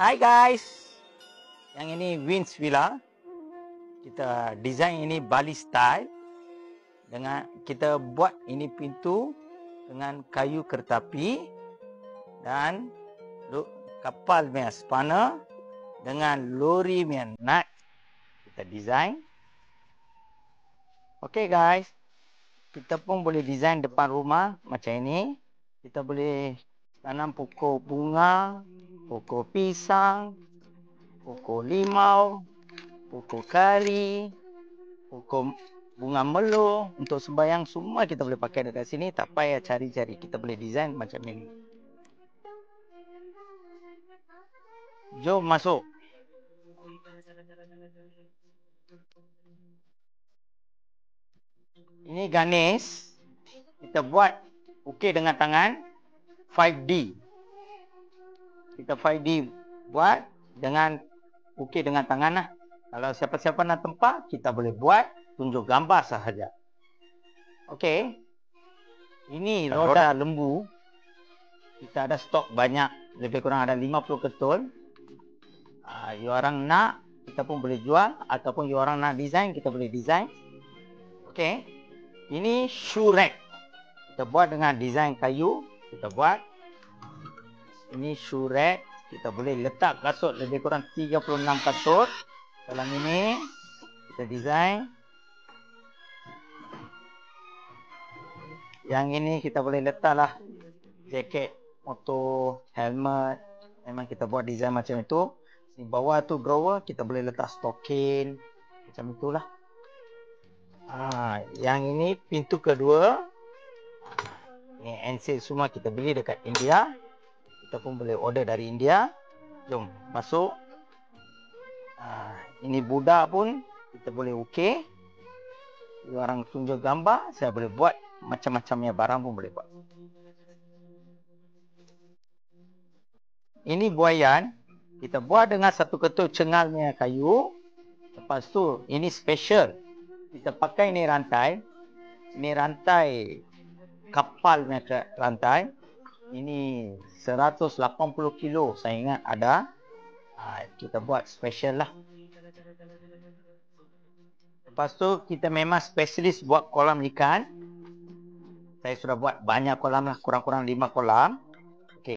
Hai guys, yang ini Wins Villa. Kita design ini Bali style. Dengan kita buat ini pintu dengan kayu keretapi dan kapal punya spana dengan lori punya nut. Kita design. Okay guys, kita pun boleh design depan rumah macam ini. Kita boleh tanam pokok bunga, pokok pisang, pokok limau, pokok kari, pokok bunga melo. Untuk sembahyang semua kita boleh pakai dekat sini. Tak payah cari-cari. Kita boleh design macam ini. Jom masuk. Ini Ganesh. Kita buat ukir dengan tangan 5D. Kita 5D buat dengan ukir dengan tangan lah. Kalau siapa-siapa nak tempat, kita boleh buat tunjuk gambar sahaja. Okey. Ini roda lembu. Kita ada stok banyak. Lebih kurang ada 50 ketul. You orang nak, kita pun boleh jual. Ataupun you orang nak design, kita boleh design. Okey. Ini shoe rack. Kita buat dengan design kayu. Kita buat. Ini shoe rack. Kita boleh letak kasut lebih kurang 36 kasut. Dalam ini kita design. Yang ini kita boleh letaklah jaket, motor, helmet. Memang kita buat design macam itu. Di bawah tu drawer kita boleh letak stokin. Macam itulah. Yang ini pintu kedua. Ini ensil semua kita beli dekat India. Kita pun boleh order dari India. Jom masuk. Ini budak pun kita boleh ukir. Orang tunjuk gambar, saya boleh buat macam-macamnya barang pun boleh buat. Ini buayan. Kita buat dengan satu ketul cengalnya kayu. Lepas tu ini special. Kita pakai ini rantai. Ini rantai kapal punya rantai. Ini 180 kilo saya ingat ada. Kita buat special lah. Lepas tu kita memang spesialis buat kolam ikan. Saya sudah buat banyak kolam lah, kurang-kurang 5 kolam.